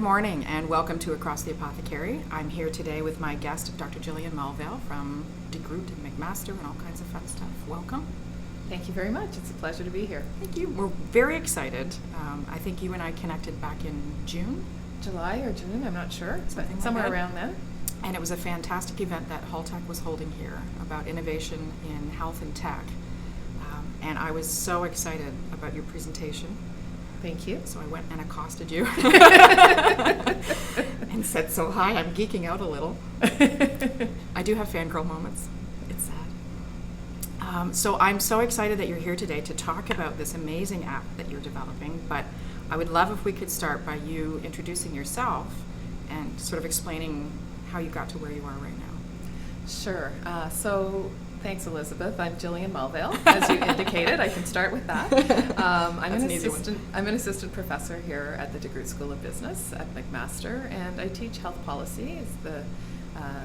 Good morning and welcome to Across the Apothecary. I'm here today with my guest, Dr. Gillian Mulvale from DeGroote and McMaster and all kinds of fun stuff. Welcome. Thank you very much. It's a pleasure to be here. Thank you. We're very excited. I think you and I connected back in June. July or June, I'm not sure, but somewhere around then. And it was a fantastic event that Haltech was holding here about innovation in health and tech. And I was so excited about your presentation. Thank you. So I went and accosted you and said, so hi, I'm geeking out a little. I do have fangirl moments. It's sad. So I'm so excited that you're here today to talk about this amazing app that you're developing, but I would love if we could start by you introducing yourself and sort of explaining how you got to where you are right now. Sure. So thanks, Elizabeth. I'm Gillian Mulvale, as you indicated. I can start with that. I'm an assistant professor here at the DeGroote School of Business at McMaster, and I teach health policy. It's the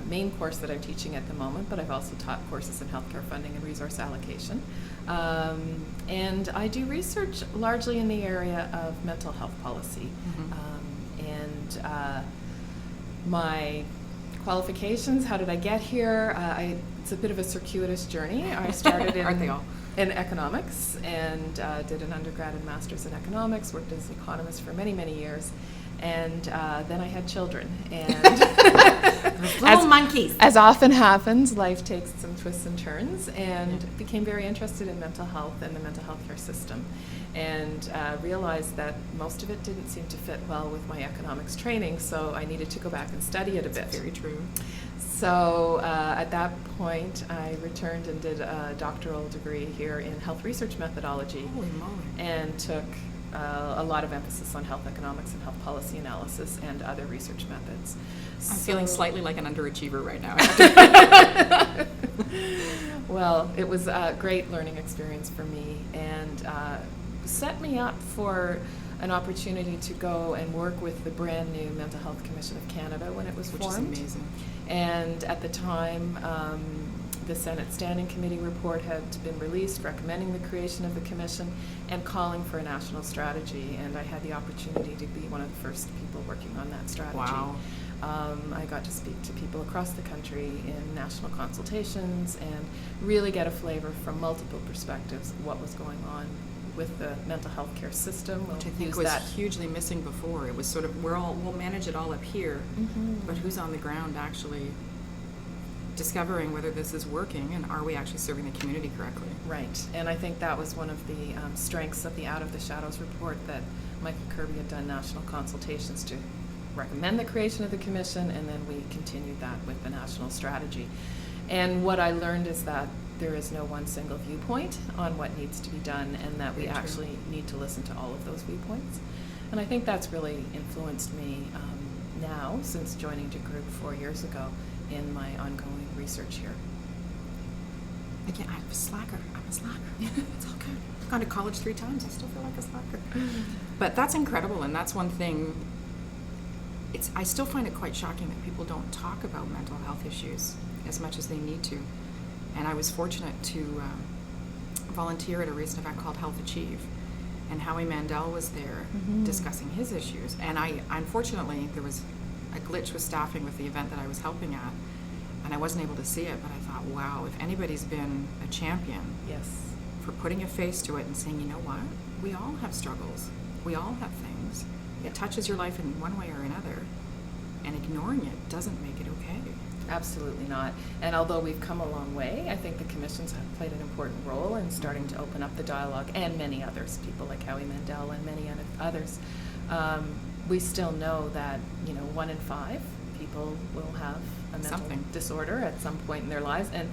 main course that I'm teaching at the moment, but I've also taught courses in healthcare funding and resource allocation. And I do research largely in the area of mental health policy. My qualifications, how did I get here? It's a bit of a circuitous journey. I started in economics and did an undergrad and master's in economics, worked as an economist for many, many years. And then I had children. And little monkeys. As often happens, life takes some twists and turns, and became very interested in mental health and the mental health care system. And realized that most of it didn't seem to fit well with my economics training, so I needed to go back and study it a bit. That's very true. So at that point, I returned and did a doctoral degree here in health research methodology. Holy moly. And took a lot of emphasis on health economics and health policy analysis and other research methods. I'm feeling slightly like an underachiever right now. Well, it was a great learning experience for me, and set me up for an opportunity to go and work with the brand new Mental Health Commission of Canada when it was formed. Which is amazing. And at the time, the Senate Standing Committee report had been released recommending the creation of the commission and calling for a national strategy, and I had the opportunity to be one of the first people working on that strategy. Wow. I got to speak to people across the country in national consultations and really get a flavor from multiple perspectives of what was going on with the mental health care system. Which I think was hugely missing before. It was sort of, we'll manage it all up here, but who's on the ground actually discovering whether this is working and are we actually serving the community correctly? Right, and I think that was one of the strengths of the Out of the Shadows report, that Michael Kirby had done national consultations to recommend the creation of the commission, and then we continued that with the national strategy. And what I learned is that there is no one single viewpoint on what needs to be done, and that we actually need to listen to all of those viewpoints. And I think that's really influenced me now, since joining DeGroote 4 years ago, in my ongoing research here. Again, I'm a slacker. It's all good. I've gone to college 3 times. I still feel like a slacker. But that's incredible, and that's one thing. I still find it quite shocking that people don't talk about mental health issues as much as they need to. And I was fortunate to volunteer at a recent event called Health Achieve, and Howie Mandel was there discussing his issues. And unfortunately, there was a glitch with staffing with the event that I was helping at, and I wasn't able to see it, but I thought, wow, if anybody's been a champion for putting a face to it and saying, you know what, we all have struggles, we all have things, it touches your life in one way or another, and ignoring it doesn't make it okay. Absolutely not. And although we've come a long way, I think the commissions have played an important role in starting to open up the dialogue, and many others, people like Howie Mandel and many others. We still know that 1 in 5 people will have a mental disorder at some point in their lives, and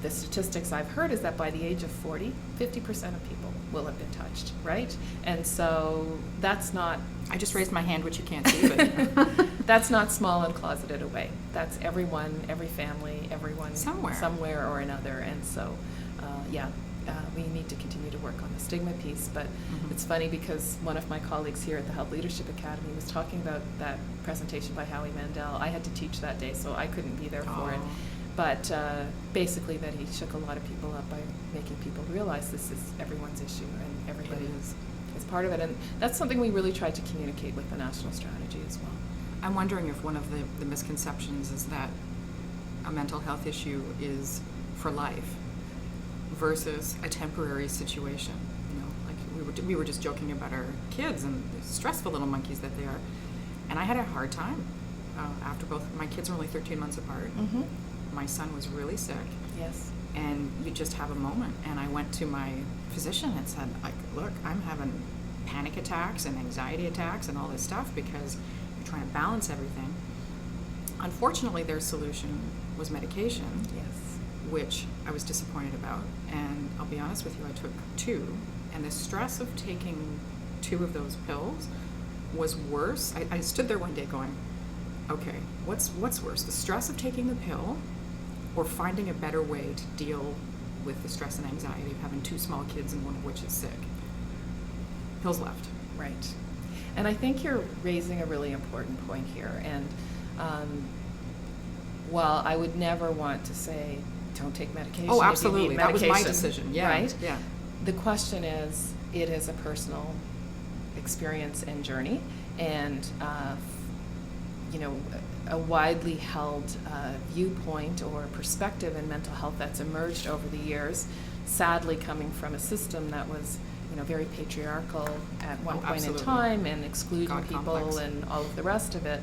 the statistics I've heard is that by the age of 40, 50% of people will have been touched, right? And so that's not... I just raised my hand, which you can't see, but... That's not small and closeted away. That's everyone, every family, everyone somewhere or another. And so, we need to continue to work on the stigma piece. But it's funny because one of my colleagues here at the Health Leadership Academy was talking about that presentation by Howie Mandel. I had to teach that day, so I couldn't be there for it. But basically that he shook a lot of people up by making people realize this is everyone's issue, and everybody is is part of it, and that's something we really tried to communicate with the national strategy as well. I'm wondering if one of the misconceptions is that a mental health issue is for life versus a temporary situation. You know, like we were just joking about our kids and the stressful little monkeys that they are. And I had a hard time after both. My kids are only 13 months apart. Mm-hmm. My son was really sick. Yes. And you just have a moment. And I went to my physician and said, like, look, I'm having panic attacks and anxiety attacks and all this stuff because you're trying to balance everything. Unfortunately, their solution was medication, Yes. which I was disappointed about. And I'll be honest with you, I took 2. And the stress of taking 2 of those pills was worse. I stood there one day going, okay, what's worse, the stress of taking the pill or finding a better way to deal with the stress and anxiety of having 2 small kids and one of which is sick? Pills left. Right. And I think you're raising a really important point here. And while I would never want to say, don't take medication. Oh, if absolutely. you need That was my medication, decision. Yeah. Right? Yeah. The question is, it is a personal experience and journey, and a widely held viewpoint or perspective in mental health that's emerged over the years, sadly coming from a system that was very patriarchal at one point absolutely. in time and excluding God people complex. and all of the rest of it,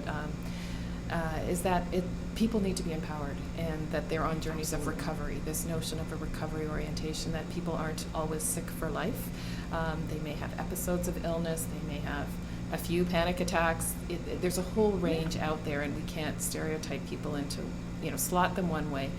is that people need to be empowered, and that they're on journeys Absolutely. of recovery. This notion of a recovery orientation, that people aren't always sick for life. They may have episodes of illness, they may have a few panic attacks. There's a whole range out there, and we can't stereotype people into, slot them one way.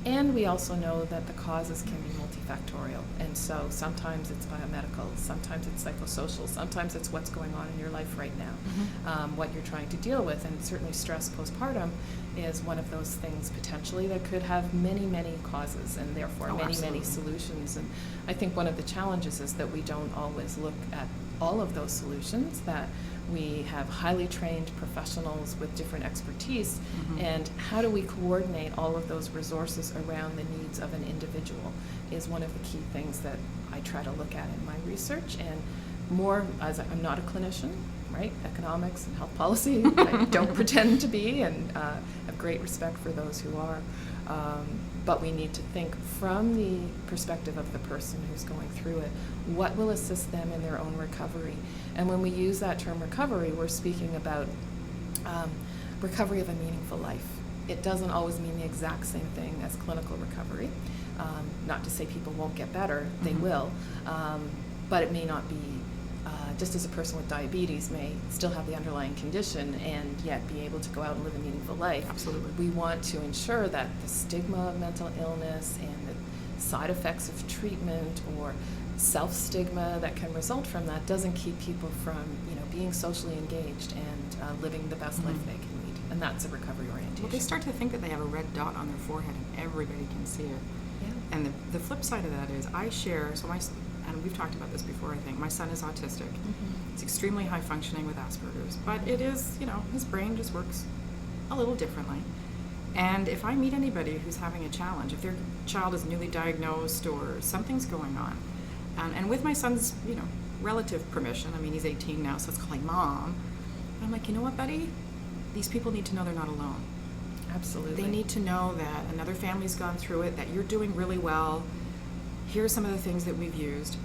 And we also know that the causes can be multifactorial. And so sometimes it's biomedical, sometimes it's psychosocial, sometimes it's what's going on in your life right now, what you're trying to deal with. And certainly stress postpartum is one of those things potentially that could have many, many causes, and therefore many, absolutely. many solutions. And I think one of the challenges is that we don't always look at all of those solutions, that we have highly trained professionals with different expertise, and how do we coordinate all of those resources around the needs of an individual is one of the key things that I try to look at in my research. And more, as I'm not a clinician, right? Economics and health policy, I don't pretend to be, and have great respect for those who are. But we need to think from the perspective of the person who's going through it, what will assist them in their own recovery. And when we use that term recovery, we're speaking about recovery of a meaningful life. It doesn't always mean the exact same thing as clinical recovery. Not to say people won't get better, they will, but it may not be, just as a person with diabetes may still have the underlying condition and yet be able to go out and live a meaningful life. Absolutely. We want to ensure that the stigma of mental illness and the side effects of treatment or self-stigma that can result from that doesn't keep people from, being socially engaged and living the best life they can lead. And that's a recovery orientation. Well, they start to think that they have a red dot on their forehead and everybody can see it. Yeah. And the flip side of that is I share, and we've talked about this before, I think, my son is autistic. He's extremely high functioning with Asperger's, but it is, his brain just works a little differently. And if I meet anybody who's having a challenge, if their child is newly diagnosed or something's going on, and with my son's, relative permission, I mean, he's 18 now, so it's calling mom, I'm like, you know what, buddy? These people need to know they're not alone. Absolutely. They need to know that another family's gone through it, that you're doing really well. Here's some of the things that we've used.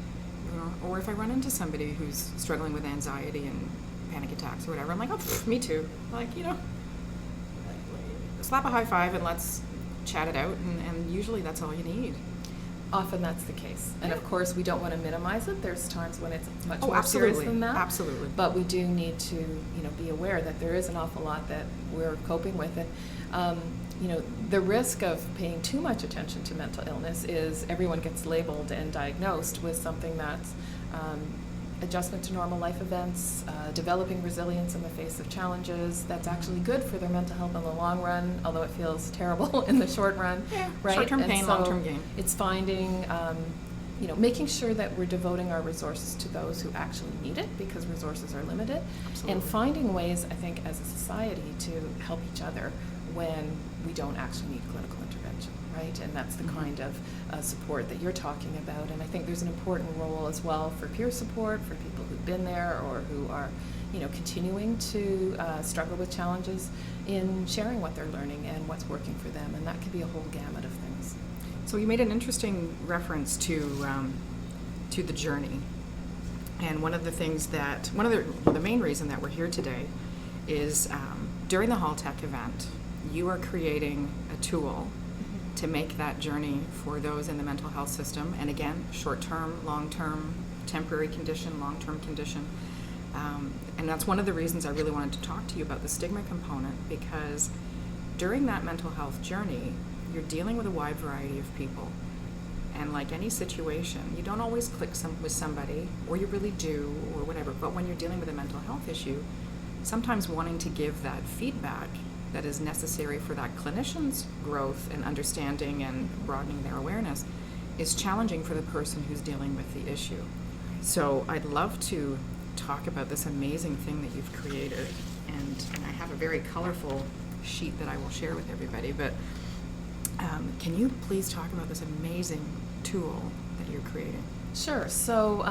Or if I run into somebody who's struggling with anxiety and panic attacks or whatever, I'm like, oh, me too. Like, slap a high five and let's chat it out, and usually that's all you need. Often that's the case. And of course, we don't want to minimize it. There's times when it's much Oh, more absolutely. serious than that. Absolutely. But we do need to, be aware that there is an awful lot that we're coping with. And, the risk of paying too much attention to mental illness is everyone gets labeled and diagnosed with something that's adjustment to normal life events, developing resilience in the face of challenges that's actually good for their mental health in the long run, although it feels terrible in the short run. Yeah, right? short-term And pain, so long-term gain. It's finding, making sure that we're devoting our resources to those who actually need it, because resources are limited. Absolutely. And finding ways, I think, as a society to help each other when we don't actually need clinical intervention, right? And that's the kind of support that you're talking about. And I think there's an important role as well for peer support, for people who've been there or who are, continuing to struggle with challenges in sharing what they're learning and what's working for them. And that could be a whole gamut of things. So you made an interesting reference to the journey. And one of the main reason that we're here today is during the Hall Tech event, you are creating a tool to make that journey for those in the mental health system. And again, short-term, long-term, temporary condition, long-term condition. And that's one of the reasons I really wanted to talk to you about the stigma component, because during that mental health journey, you're dealing with a wide variety of people. And like any situation, you don't always click with somebody, or you really do, or whatever. But when you're dealing with a mental health issue, sometimes wanting to give that feedback that is necessary for that clinician's growth and understanding and broadening their awareness is challenging for the person who's dealing with the issue. So I'd love to talk about this amazing thing that you've created. And I have a very colorful sheet that I will share with everybody. But can you please talk about this amazing tool that you're creating? Sure. So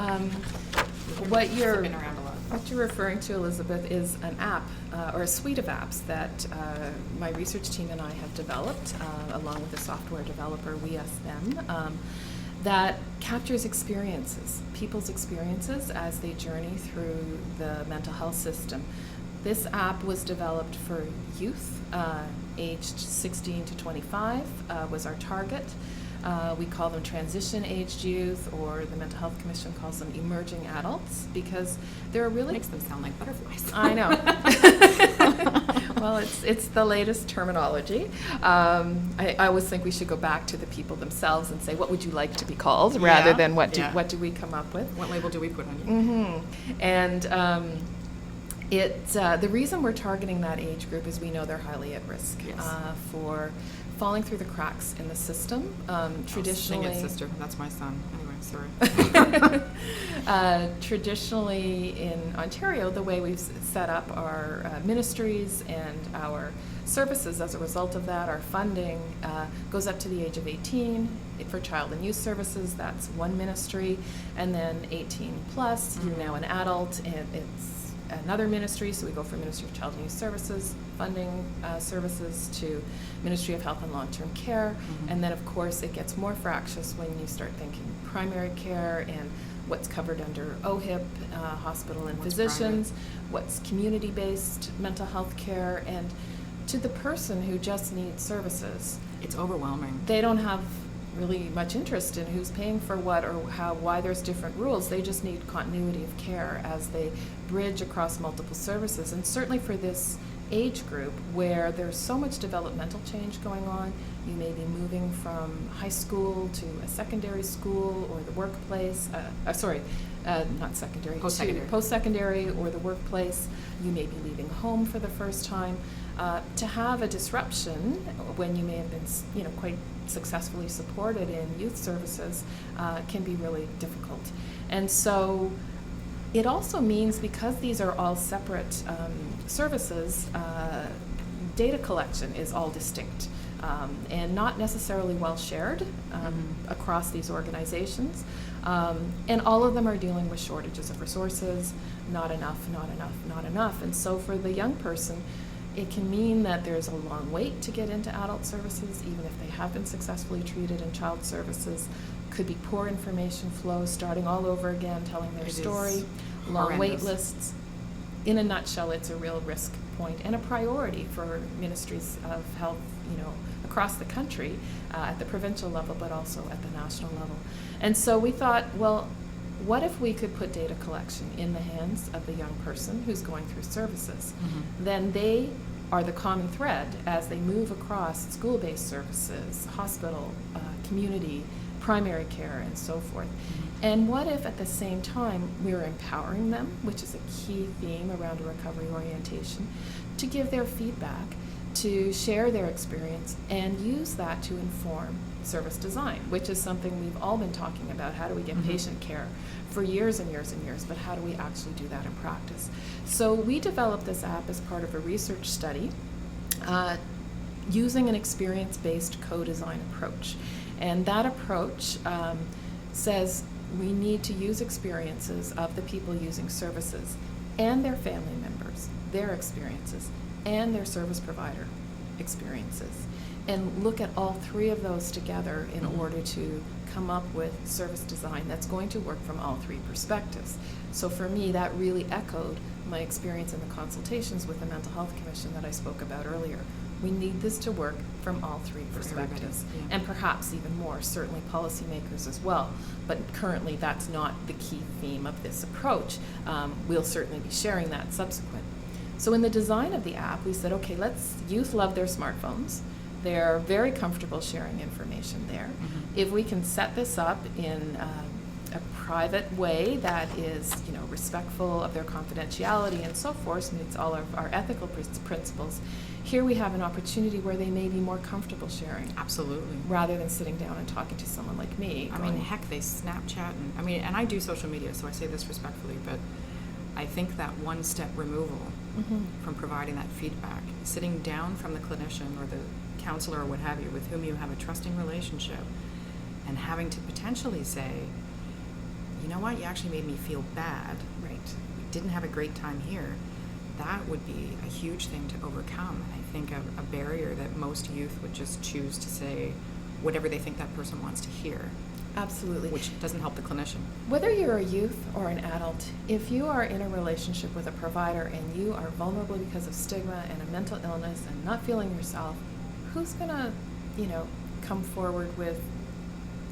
what you're Been around a lot. What you're referring to, Elizabeth, is an app or a suite of apps that my research team and I have developed along with a software developer, them, that captures experiences, people's experiences as they journey through the mental health system. This app was developed for youth, aged 16 to 25 was our target. We call them transition-aged youth, or the Mental Health Commission calls them emerging adults, because they're really... Makes them sound like butterflies. I know. Well, it's the latest terminology. I always think we should go back to the people themselves and say, what would you like to be called, rather than what do we come up with? What label do we put on you? Mm-hmm. And the reason we're targeting that age group is we know they're highly at risk for falling through the cracks in the system. Traditionally, sing it, sister. That's my son. Anyway, sorry. Traditionally in Ontario, the way we've set up our ministries and our services as a result of that, our funding goes up to the age of 18. For child and youth services, that's one ministry, and then 18 plus, you're now an adult, and it's another ministry. So we go from Ministry of Child and Youth Services, funding services, to Ministry of Health and Long-Term Care. And then, of course, it gets more fractious when you start thinking primary care and what's covered under OHIP, hospital and physicians, what's community-based mental health care, and to the person who just needs services. It's overwhelming. They don't have really much interest in who's paying for what or why there's different rules. They just need continuity of care as they bridge across multiple services. And certainly for this age group where there's so much developmental change going on, you may be moving from high school to a secondary school or the workplace, not secondary, post-secondary or the workplace. You may be leaving home for the first time. To have a disruption when you may have been, quite successfully supported in youth services can be really difficult. And so it also means, because these are all separate services, data collection is all distinct and not necessarily well shared across these organizations. And all of them are dealing with shortages of resources, not enough. And so for the young person, it can mean that there's a long wait to get into adult services, even if they have been successfully treated in child services. Could be poor information flow, starting all over again, telling their story, long wait lists. In a nutshell, it's a real risk point and a priority for ministries of health, across the country, at the provincial level, but also at the national level. And so we thought, well, what if we could put data collection in the hands of the young person who's going through services? Then they are the common thread as they move across school-based services, hospital, community, primary care, and so forth. And what if at the same time we're empowering them, which is a key theme around a recovery orientation, to give their feedback, to share their experience, and use that to inform service design, which is something we've all been talking about. How do we get patient care for years and years and years, but how do we actually do that in practice? So we developed this app as part of a research study using an experience-based co-design approach. And that approach says we need to use experiences of the people using services and their family members, their experiences, and their service provider experiences, and look at all three of those together in order to come up with service design that's going to work from all three perspectives. So for me, that really echoed my experience in the consultations with the Mental Health Commission that I spoke about earlier. We need this to work from all three perspectives, yeah. and perhaps even more, certainly policymakers as well. But currently, that's not the key theme of this approach. We'll certainly be sharing that subsequent. So in the design of the app, we said, okay, youth love their smartphones. They're very comfortable sharing information there. Mm-hmm. If we can set this up in a private way that is, respectful of their confidentiality and so forth, meets all of our ethical principles, here we have an opportunity where they may be more comfortable sharing. Absolutely. Rather than sitting down and talking to someone like me. I mean, heck, they Snapchat, and I do social media, so I say this respectfully, but I think that one step removal from providing that feedback, sitting down from the clinician or the counselor or what have you, with whom you have a trusting relationship, and having to potentially say, you know what, you actually made me feel bad. Right. We didn't have a great time here. That would be a huge thing to overcome. And I think a barrier that most youth would just choose to say whatever they think that person wants to hear. Absolutely. Which doesn't help the clinician. Whether you're a youth or an adult, if you are in a relationship with a provider and you are vulnerable because of stigma and a mental illness and not feeling yourself, who's going to, come forward with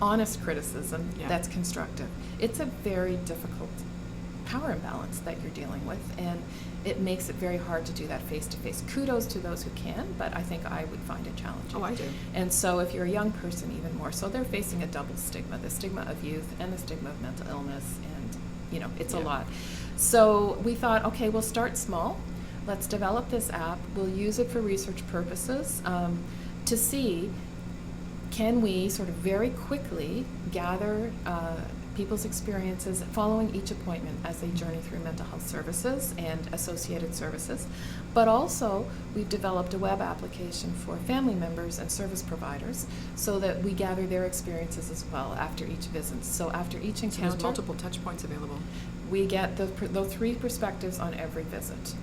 honest criticism that's constructive? It's a very difficult power imbalance that you're dealing with, and it makes it very hard to do that face-to-face. Kudos to those who can, but I think I would find it challenging. Oh, I do. And so if you're a young person, even more so, they're facing a double stigma, the stigma of youth and the stigma of mental illness, and it's a lot. So we thought, okay, we'll start small. Let's develop this app. We'll use it for research purposes to see, can we sort of very quickly gather people's experiences following each appointment as they journey through mental health services and associated services. But also, we've developed a web application for family members and service providers so that we gather their experiences as well after each visit. So after each encounter, there's multiple touch points available. We get the three perspectives on every visit.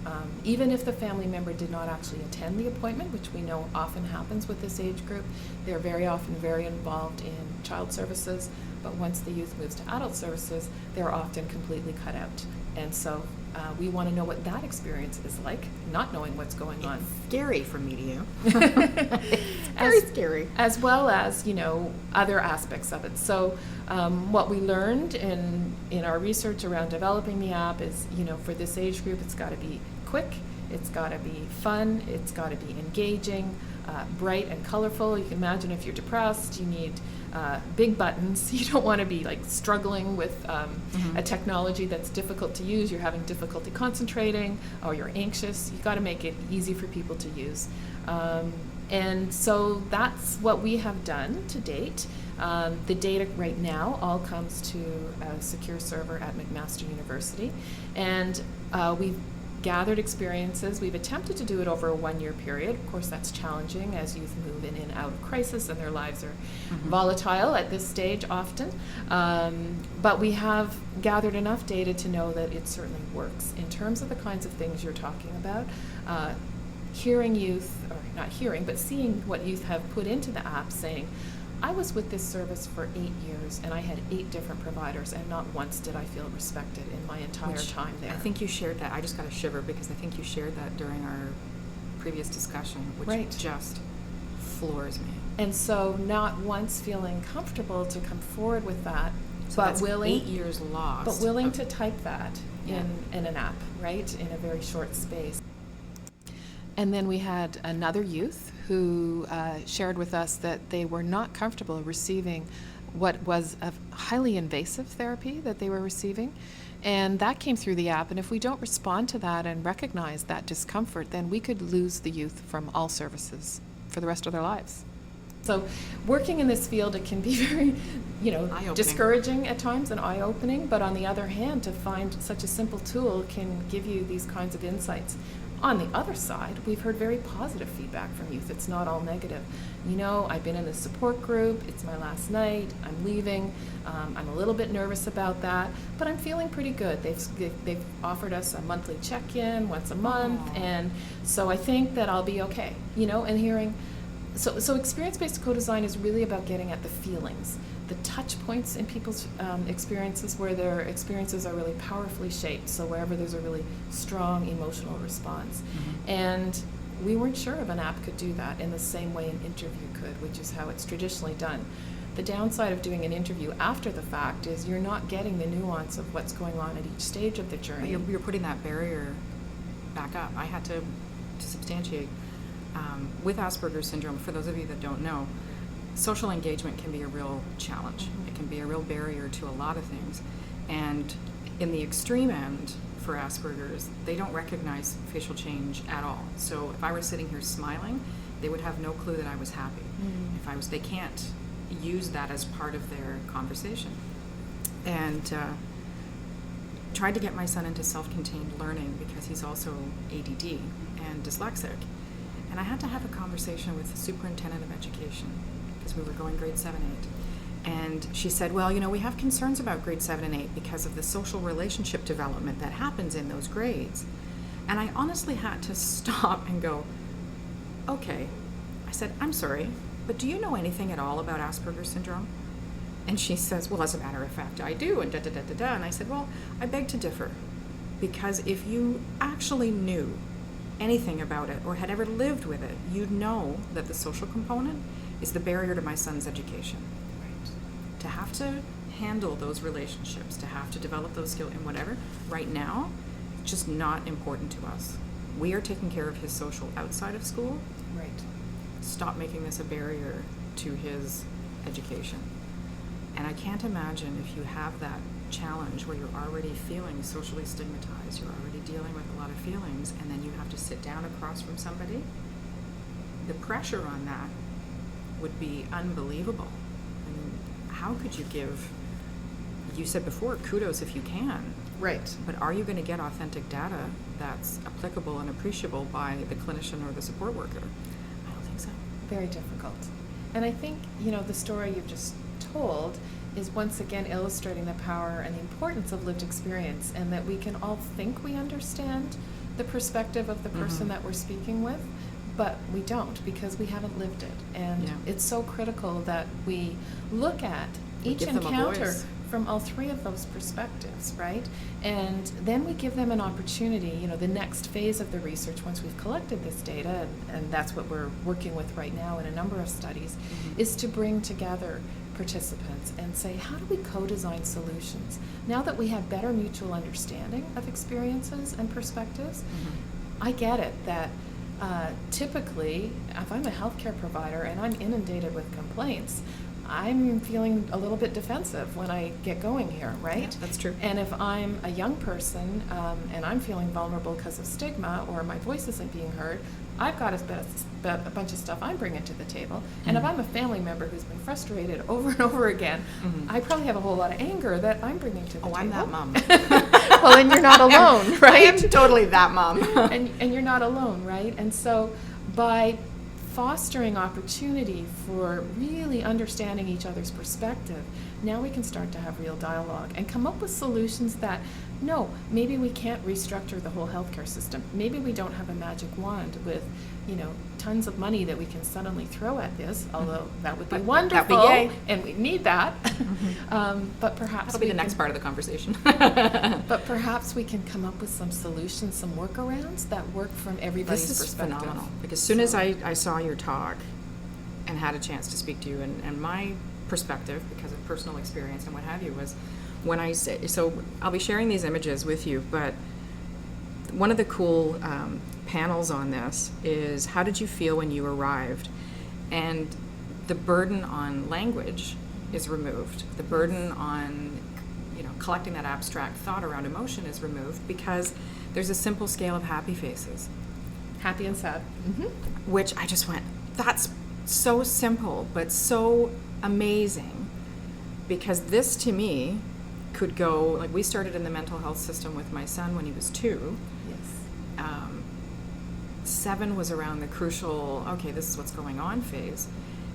Even if the family member did not actually attend the appointment, which we know often happens with this age group, they're very often very involved in child services, but once the youth moves to adult services, they're often completely cut out. And so we want to know what that experience is like, not knowing what's going on. Scary for media. Very scary. As well as, other aspects of it. So what we learned in our research around developing the app is, for this age group, it's got to be quick, it's got to be fun, it's got to be engaging, bright and colorful. You can imagine if you're depressed, you need big buttons. You don't want to be struggling with a technology that's difficult to use. You're having difficulty concentrating, or you're anxious. You've got to make it easy for people to use. And so that's what we have done to date. The data right now all comes to a secure server at McMaster University, and we've gathered experiences. We've attempted to do it over a 1-year period. Of course, that's challenging as youth move in and out of crisis and their lives are volatile at this stage often. But we have gathered enough data to know that it certainly works. In terms of the kinds of things you're talking about, hearing youth, or not hearing, but seeing what youth have put into the app saying, I was with this service for 8 years and I had 8 different providers and not once did I feel respected in my entire time there. I think you shared that. I just got a shiver because I think you shared that during our previous discussion, which just floors me. And so not once feeling comfortable to come forward with that, So but that's willing 8 years lost. But willing to type that in an app, right, in a very short space. And then we had another youth who shared with us that they were not comfortable receiving what was a highly invasive therapy that they were receiving. And that came through the app. And if we don't respond to that and recognize that discomfort, then we could lose the youth from all services for the rest of their lives. So working in this field, it can be very, discouraging at times and eye-opening. But on the other hand, to find such a simple tool can give you these kinds of insights. On the other side, we've heard very positive feedback from youth. It's not all negative. You know, I've been in the support group, it's my last night, I'm leaving, I'm a little bit nervous about that, but I'm feeling pretty good. They've offered us a monthly check-in once a month, Aww. and so I think that I'll be okay, you know, and hearing. So experience-based co-design is really about getting at the feelings, the touch points in people's experiences where their experiences are really powerfully shaped, so wherever there's a really strong emotional response. Mm-hmm. And we weren't sure if an app could do that in the same way an interview could, which is how it's traditionally done. The downside of doing an interview after the fact is you're not getting the nuance of what's going on at each stage of the journey. You're putting that barrier back up. I had to substantiate. With Asperger's syndrome, for those of you that don't know, social engagement can be a real challenge. Mm-hmm. It can be a real barrier to a lot of things. And in the extreme end for Asperger's, they don't recognize facial change at all. So if I were sitting here smiling, they would have no clue that I was happy. Mm. They can't use that as part of their conversation. And tried to get my son into self-contained learning because he's also ADD and dyslexic. And I had to have a conversation with the superintendent of education because we were going grade 7, 8. And she said, well, you know, we have concerns about grade 7 and 8 because of the social relationship development that happens in those grades. And I honestly had to stop and go, okay. I said, I'm sorry, but do you know anything at all about Asperger's syndrome? And she says, well, as a matter of fact, I do, and da-da-da-da-da. And I said, well, I beg to differ, because if you actually knew anything about it or had ever lived with it, you'd know that the social component is the barrier to my son's education. Right. To have to handle those relationships, to have to develop those skills and whatever, right now, it's just not important to us. We are taking care of his social outside of school. Right. Stop making this a barrier to his education. And I can't imagine if you have that challenge where you're already feeling socially stigmatized, you're already dealing with a lot of feelings, and then you have to sit down across from somebody, the pressure on that would be unbelievable. I mean, how could you give, you said before, kudos if you can, Right. but are you going to get authentic data that's applicable and appreciable by the clinician or the support worker? I don't think so. Very difficult. And I think, you know, the story you've just told is once again illustrating the power and the importance of lived experience, and that we can all think we understand the perspective of the person that we're speaking with, but we don't, because we haven't lived it. And Yeah. it's so critical that we look at each give them a encounter voice. from all three of those perspectives, right? And then we give them an opportunity, you know, the next phase of the research, once we've collected this data, and that's what we're working with right now in a number of studies, is to bring together participants and say, how do we co-design solutions? Now that we have better mutual understanding of experiences and perspectives, I get it that typically, if I'm a healthcare provider and I'm inundated with complaints, I'm feeling a little bit defensive when I get going here, right? Yeah, that's true. And if I'm a young person and I'm feeling vulnerable because of stigma or my voice isn't being heard, I've got a bunch of stuff I'm bringing to the table. And if I'm a family member who's been frustrated over and over again, I probably have a whole lot of anger that I'm bringing to the table. Oh, I'm that mom. Well, and you're not alone, right? I am totally that mom. and you're not alone, right? And so by fostering opportunity for really understanding each other's perspective, now we can start to have real dialogue and come up with solutions that, no, maybe we can't restructure the whole healthcare system. Maybe we don't have a magic wand with, you know, tons of money that we can suddenly throw at this, although that would be wonderful, that'd be yay. and we need that. But perhaps That'll be we the next can- part of the conversation. But perhaps we can come up with some solutions, some workarounds that work from everybody's This is perspective. phenomenal. Like, as soon as I saw your talk and had a chance to speak to you, and my perspective, because of personal experience and what have you, was when I say, so I'll be sharing these images with you, but one of the cool panels on this is, how did you feel when you arrived? And the burden on language is removed. The burden on, you know, collecting that abstract thought around emotion is removed, because there's a simple scale of happy faces. Happy and sad. Which I just went, that's so simple, but so amazing, because this to me could go, like, we started in the mental health system with my son when he was 2. Yes. 7 was around the crucial, okay, this is what's going on phase.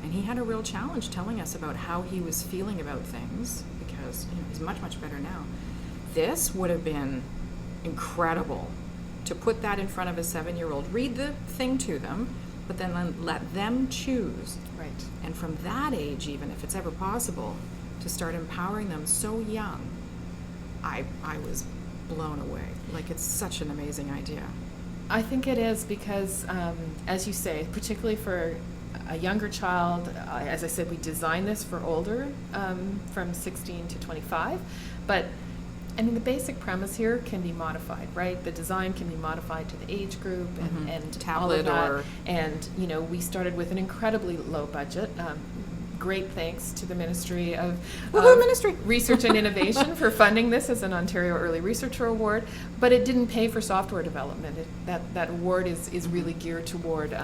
And he had a real challenge telling us about how he was feeling about things, because he's much, much better now. This would have been incredible to put that in front of a 7-year-old, read the thing to them, but then let them choose. Right. And from that age, even if it's ever possible, to start empowering them so young, I was blown away. Like, it's such an amazing idea. I think it is because, as you say, particularly for a younger child, as I said, we designed this for older, from 16 to 25, but I mean, the basic premise here can be modified, right? The design can be modified to the age group and tablet all of that. or... And, we started with an incredibly low budget. Great thanks to the Ministry of Ministry. Research and Innovation for funding this as an Ontario Early Researcher Award, but it didn't pay for software development. That award is really geared toward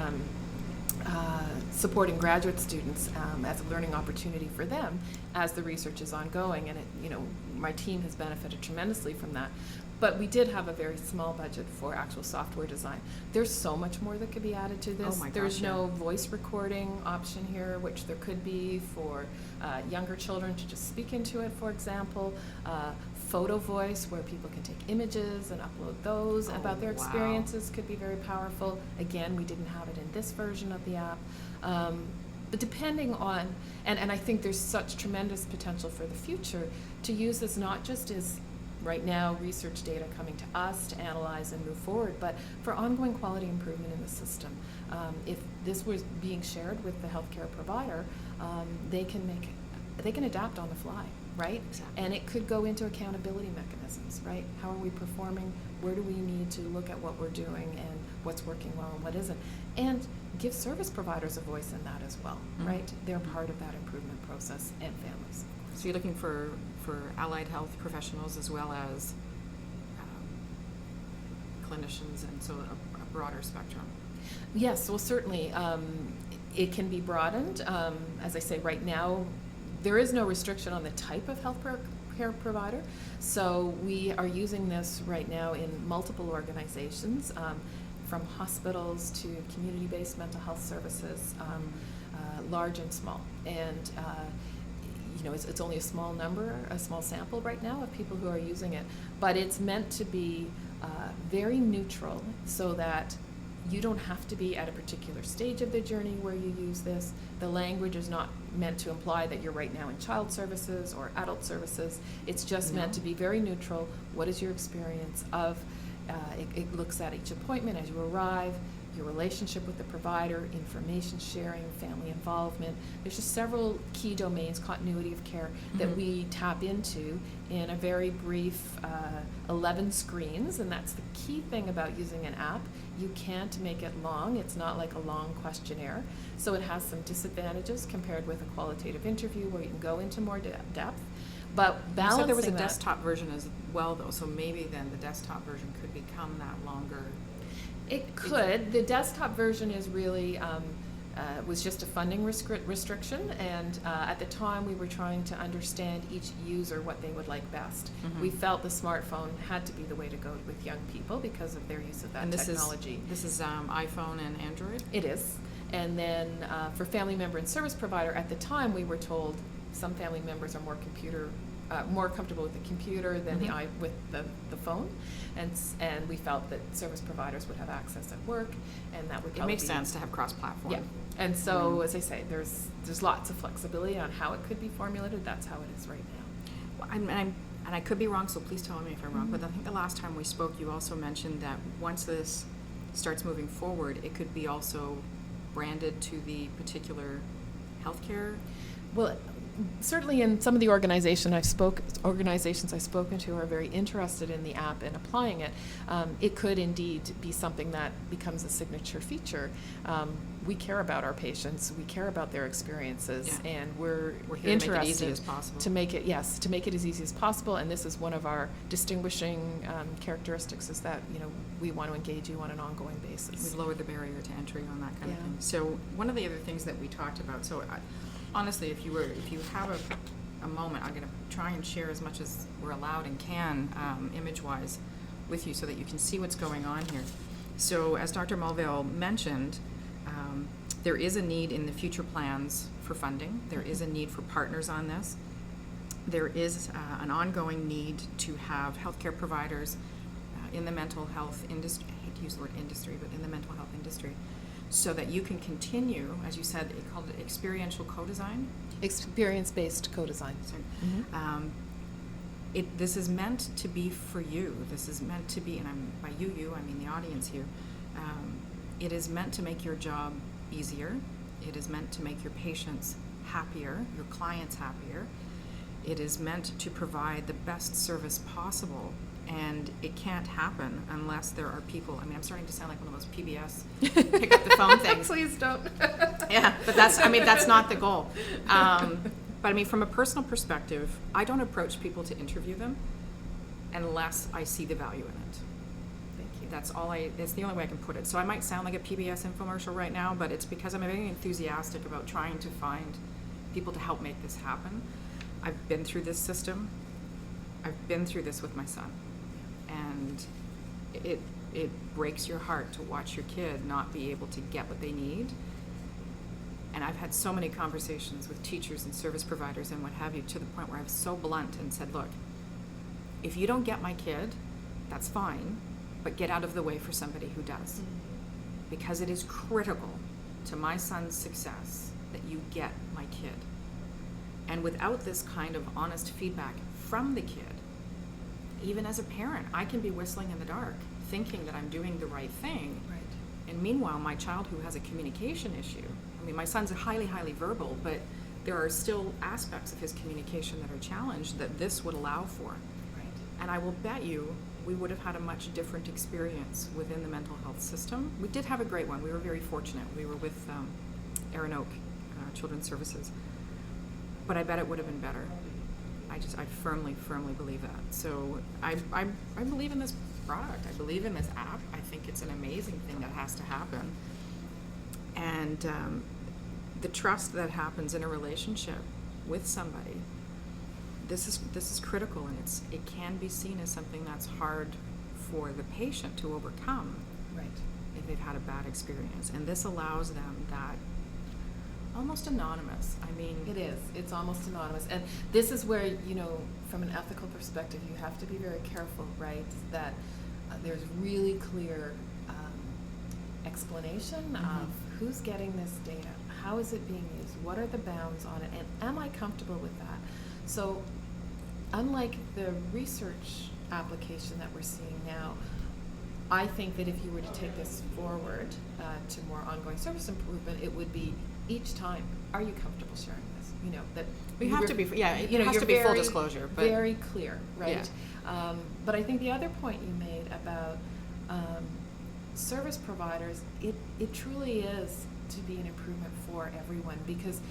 supporting graduate students as a learning opportunity for them as the research is ongoing, and my team has benefited tremendously from that. But we did have a very small budget for actual software design. There's so much more that could be added to this. Oh my gosh, There's no yeah. voice recording option here, which there could be for younger children to just speak into it, for example. Photo voice, where people can take images and upload those about their wow. experiences, could be very powerful. Again, we didn't have it in this version of the app. But depending on, and I think there's such tremendous potential for the future to use this not just as right now research data coming to us to analyze and move forward, but for ongoing quality improvement in the system. If this was being shared with the healthcare provider, they can adapt on the fly, right? Exactly. And it could go into accountability mechanisms, right? How are we performing? Where do we need to look at what we're doing and what's working well and what isn't? And give service providers a voice in that as well, right? They're part of that improvement process, and families. So you're looking for allied health professionals as well as clinicians, and so a broader spectrum. Yes, well, certainly it can be broadened. As I say, right now, there is no restriction on the type of health care provider. So we are using this right now in multiple organizations, from hospitals to community-based mental health services, large and small. And it's only a small number, a small sample right now of people who are using it, but it's meant to be very neutral so that you don't have to be at a particular stage of the journey where you use this. The language is not meant to imply that you're right now in child services or adult services. It's just meant to be very neutral. What is your experience of, it looks at each appointment as you arrive, your relationship with the provider, information sharing, family involvement. There's just several key domains, continuity of care, that we tap into in a very brief 11 screens, and that's the key thing about using an app. You can't make it long. It's not like a long questionnaire. So it has some disadvantages compared with a qualitative interview where you can go into more depth. But balancing You said there was a that, desktop version as well, though, so maybe then the desktop version could become that longer. It could. The desktop version is really was just a funding restriction, and at the time we were trying to understand each user what they would like best. We felt the smartphone had to be the way to go with young people because of their use of that technology. This is iPhone and Android? It is. And then for family member and service provider, at the time we were told some family members are more comfortable with the computer than with the phone, and we felt that service providers would have access at work, and that would probably makes sense to have cross-platform. Yeah, and so as I say, there's lots of flexibility on how it could be formulated. That's how it is right now. And I could be wrong, so please tell me if I'm wrong, but I think the last time we spoke, you also mentioned that once this starts moving forward, it could be also branded to the particular healthcare. Well, certainly in some of the organizations I've spoken to are very interested in the app and applying it. It could indeed be something that becomes a signature feature. We care about our patients, we care about their experiences, and we're here interested to make it easy as possible. to make it as easy as possible. And this is one of our distinguishing characteristics, is that we want to engage you on an ongoing basis. We've lowered the barrier to entry on that kind of thing. So one of the other things that we talked about, honestly, if you have a moment, I'm going to try and share as much as we're allowed and can, image-wise, with you so that you can see what's going on here. So as Dr. Mulvale mentioned, there is a need in the future plans for funding. There is a need for partners on this. There is an ongoing need to have healthcare providers in the mental health industry, I hate to use the word industry, but in the mental health industry, so that you can continue, as you said, it called it experiential co-design. Experience-based co-design. This is meant to be for you. This is meant to be, and by you, I mean the audience here. It is meant to make your job easier. It is meant to make your patients happier, your clients happier. It is meant to provide the best service possible, and it can't happen unless there are people. I mean, I'm starting to sound like one of those PBS pick up the phone things. Please don't. Yeah, but that's not the goal. But I mean, from a personal perspective, I don't approach people to interview them unless I see the value in it. Thank you. It's the only way I can put it. So I might sound like a PBS infomercial right now, but it's because I'm very enthusiastic about trying to find people to help make this happen. I've been through this system. I've been through this with my son. And it breaks your heart to watch your kid not be able to get what they need. And I've had so many conversations with teachers and service providers and what have you, to the point where I was so blunt and said, look, if you don't get my kid, that's fine, but get out of the way for somebody who does. Because it is critical to my son's success that you get my kid. And without this kind of honest feedback from the kid, even as a parent, I can be whistling in the dark, thinking that I'm doing the right thing. Right. And meanwhile, my child who has a communication issue, I mean, my son's highly, highly verbal, but there are still aspects of his communication that are challenged that this would allow for. Right. And I will bet you we would have had a much different experience within the mental health system. We did have a great one. We were very fortunate. We were with Erin Oak Children's Services. But I bet it would have been better. I firmly, firmly believe that. So I believe in this product. I believe in this app. I think it's an amazing thing that has to happen. And the trust that happens in a relationship with somebody, this is critical, and it can be seen as something that's hard for the patient to overcome. Right. If they've had a bad experience. And this allows them that almost anonymous. I mean, It is. It's almost anonymous. And this is where, from an ethical perspective, you have to be very careful, right? That there's really clear explanation of who's getting this data, how is it being used, what are the bounds on it, and am I comfortable with that? So unlike the research application that we're seeing now, I think that if you were to take this forward to more ongoing service improvement, it would be each time, are you comfortable sharing this? That we have to be, it has to be full disclosure. But very clear, right? Yeah. But I think the other point you made about service providers, it truly is to be an improvement for everyone, because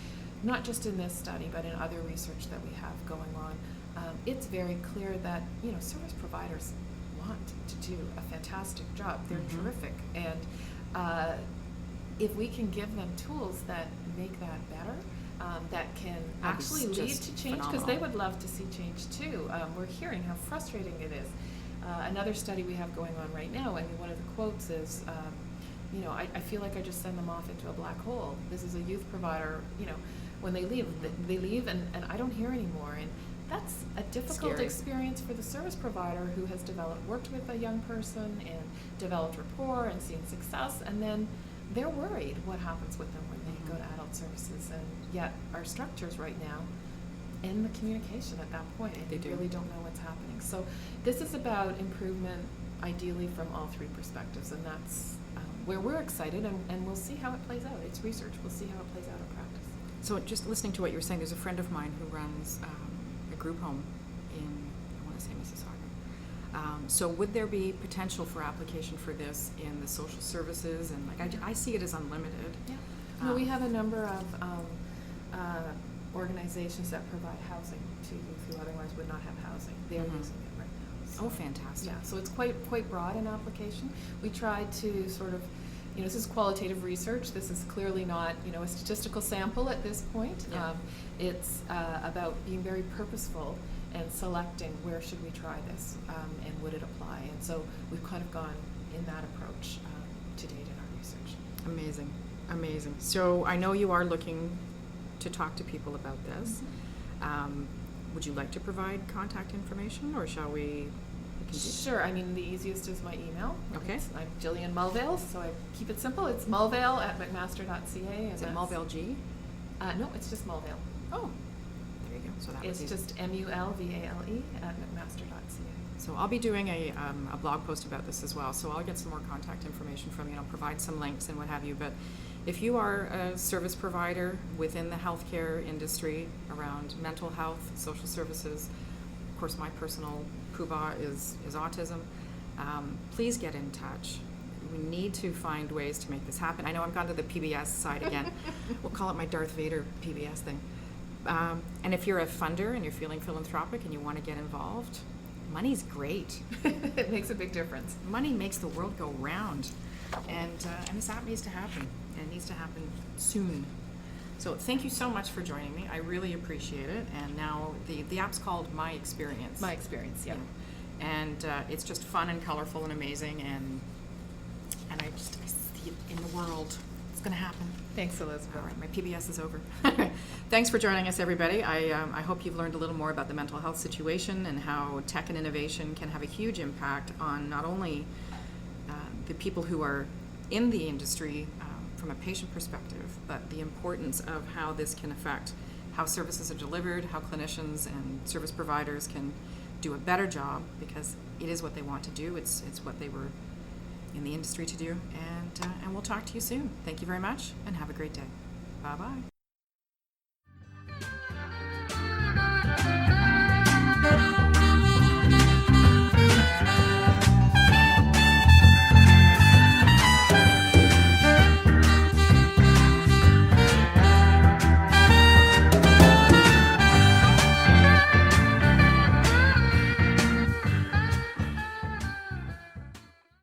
not just in this study, but in other research that we have going on, it's very clear that service providers want to do a fantastic job. They're terrific, and if we can give them tools that make that better, that can actually lead to change, because they would love to see change too. We're hearing how frustrating it is. Another study we have going on right now, one of the quotes is, I feel like I just send them off into a black hole. This is a youth provider, when they leave and I don't hear anymore. And that's a difficult Scary. Experience for the service provider who has worked with a young person and developed rapport and seen success, and then they're worried what happens with them when they go to adult services. And yet our structures right now end the communication at that point, and they really don't know what's happening. So this is about improvement, ideally from all three perspectives, and that's where we're excited, and we'll see how it plays out. It's research. We'll see how it plays out in practice. So just listening to what you're saying, there's a friend of mine who runs a group home in, I want to say Mississauga. So would there be potential for application for this in the social services? And I see it as unlimited. Yeah. Well, we have a number of organizations that provide housing to youth who otherwise would not have housing. They're using it right now. So, oh, fantastic. Yeah, so it's quite broad in application. We tried to sort of, this is qualitative research. This is clearly not, a statistical sample at this point. Yeah. It's about being very purposeful and selecting where should we try this, and would it apply. And so we've kind of gone in that approach. to date in our research. Amazing, amazing. So I know you are looking to talk to people about this. Would you like to provide contact information, or shall we continue? Sure. I mean, the easiest is my email. Okay. I'm Gillian Mulvale, so I keep it simple. It's mulvale@mcmaster.ca. Is it Mulvale G? No, it's just Mulvale. Oh, there you go. So that It's was easy. just MULVALE @mcmaster.ca. So I'll be doing a blog post about this as well. So I'll get some more contact information from you, and I'll provide some links and what have you. But if you are a service provider within the healthcare industry around mental health, social services, of course my personal poobah is autism, please get in touch. We need to find ways to make this happen. I know I've gone to the PBS side again. We'll call it my Darth Vader PBS thing. And if you're a funder and you're feeling philanthropic and you want to get involved, money's great. It makes a big difference. Money makes the world go round, and this app needs to happen, and it needs to happen soon. So thank you so much for joining me. I really appreciate it. And now the app's called MyExperience. MyExperience, yeah. And it's just fun and colorful and amazing, and I see it in the world. It's going to happen. Thanks, Elizabeth. All right, my PBS is over. Thanks for joining us, everybody. I hope you've learned a little more about the mental health situation and how tech and innovation can have a huge impact on not only the people who are in the industry from a patient perspective, but the importance of how this can affect how services are delivered, how clinicians and service providers can do a better job, because it is what they want to do. It's what they were in the industry to do. And we'll talk to you soon. Thank you very much, and have a great day. Bye-bye.